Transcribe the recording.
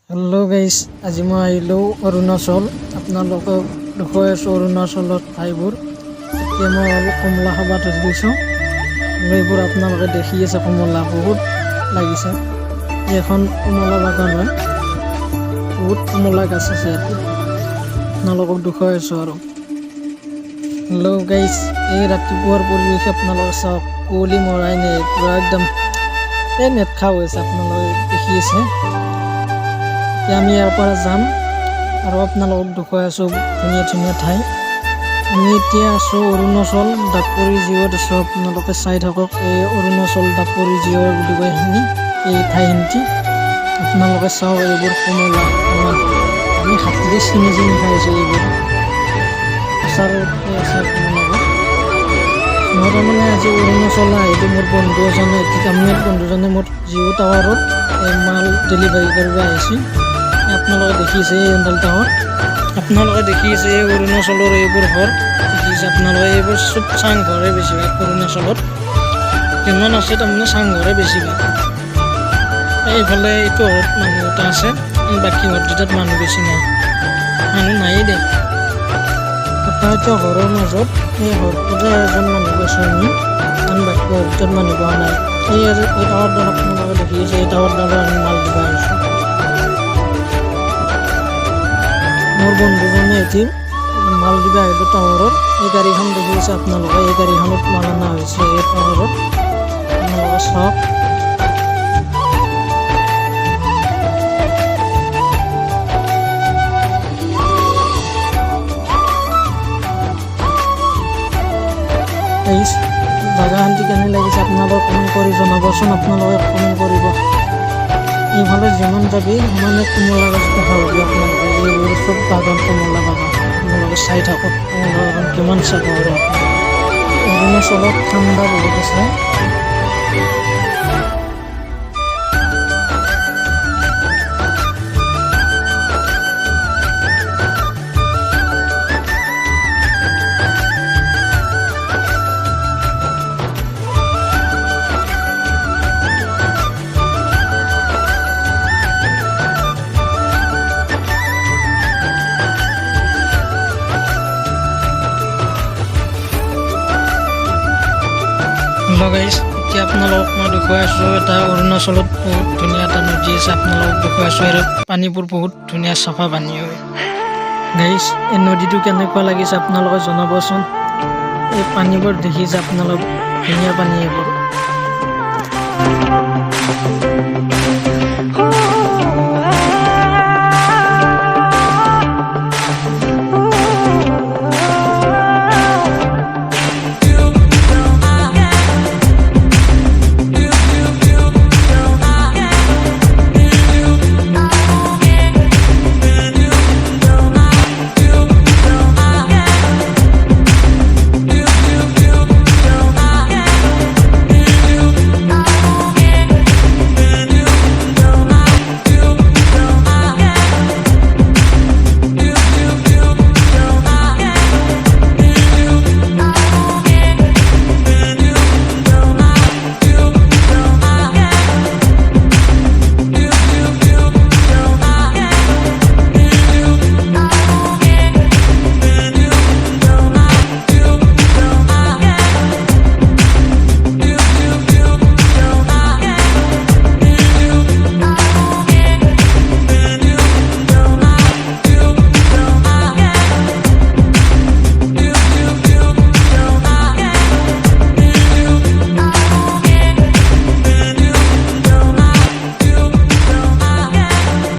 Hello' guys, আজি মই আহিলোঁ অৰুণাচল। আপোনালোকক দেখুৱাই আছোঁ অৰুণাচলৰ ঠাইবোৰ। এতিয়া মই অলপ কমলা খাব ধৰি দিছোঁ আৰু এইবোৰ আপোনালোকে দেখি আছে, কমলা বহুত লাগিছে। এখন কমলা বাগান হয়, বহুত কমলা গছ আছে ইয়াতে। আপোনালোকক দেখুৱাই আছোঁ আৰু হেল্ল' গাইজ, এই ৰাতিপুৱাৰ পৰিৱেশ আপোনালোকে চাওক, কুঁৱলী মৰাই নাই, পূৰা একদম নেট খা হৈছে, আপোনালোকে দেখি আছে। এতিয়া আমি ইয়াৰ পৰা যাম আৰু আপোনালোকক দেখুৱাই আছোঁ ধুনীয়া ধুনীয়া ঠাই। আমি এতিয়া আছোঁ অৰুণাচল দাপৰি জিঅ'ত আছোঁ। আপোনালোকে চাই থাকক, এই অৰুণাচল দাপৰি জিঅ' বুলি কয় এইখিনি, এই ঠাইখিনিতে আপোনালোকে চাওক। এইবোৰ কমলা আমি হাতেৰে চিনি খাই আছোঁ। এইবোৰ ওচৰতে আছে আপোনালোকে। মই তাৰমানে আজি অৰুণাচল আহিলোঁ, মোৰ বন্ধু এজনে কামমেট বন্ধুজনে মোৰ জিঅ' টাৱাৰত মাল ডেলিভাৰী কৰিব আহিছিল। আপোনালোকে দেখিছে এই এণ্ডাল টাৱাৰ, আপোনালোকে দেখিছে এই অৰুণাচলৰ এইবোৰ ঘৰ দেখিছে আপোনালোকে। এইবোৰ চব চাংঘৰে বেছিভাগ অৰুণাচলত যিমান আছে, তাৰমানে চাংঘৰে বেছিভাগ। এইফালে এইটো ঘৰত মানুহ এটা আছে, বাকী ঘৰকেইটাত মানুহ বেছি নাই, মানুহ নায়েই দে। এটা ঘৰৰ মাজত এই ঘৰটোতে এজন মানুহ পাইছোঁ আমি, কাৰণ বাকী ঘৰটোত মানুহ পোৱা নাই। এই টাৱাৰডাল আপোনালোকে দেখিছে, এই টাৱাৰডালত আমি মাল দিব আহিছোঁ। মোৰ বন্ধুজনে এটি মাল দিব আহিলোঁ টাৱাৰত। এই গাড়ীখন দেখি আছে আপোনালোকে, এই গাড়ীখনত মাল অনা হৈছে এই টাৱাৰত, আপোনালোকে চাওক। জাগাখান্তি কেনে লাগিছে আপোনালোকে কমেণ্ট কৰি জনাবচোন, আপোনালোকে কমেণ্ট কৰিব। এইফালে যিমান যাবি সিমানে কমলা গছ দেখা পাবি আপোনালোকে। এইবোৰ চব বাগান, কমলা বাগান। আপোনালোকে চাই থাকক কমলা বাগান কিমান চাব। আৰু অৰুণাচলত ঠাণ্ডা বহুত আছে। হেল্ল' গাইজ, এতিয়া আপোনালোকক মই দেখুৱাই আছোঁ এটা অৰুণাচলত বহুত ধুনীয়া এটা নদী আছে। আপোনালোকক দেখুৱাই আছোঁ, আৰু পানীবোৰ বহুত ধুনীয়া চাফা পানী হয়। গাইজ, এই নদীটো কেনেকুৱা লাগিছে আপোনালোকে জনাবচোন। এই পানীবোৰ দেখিছে আপোনালোক, ধুনীয়া পানী এইবোৰ।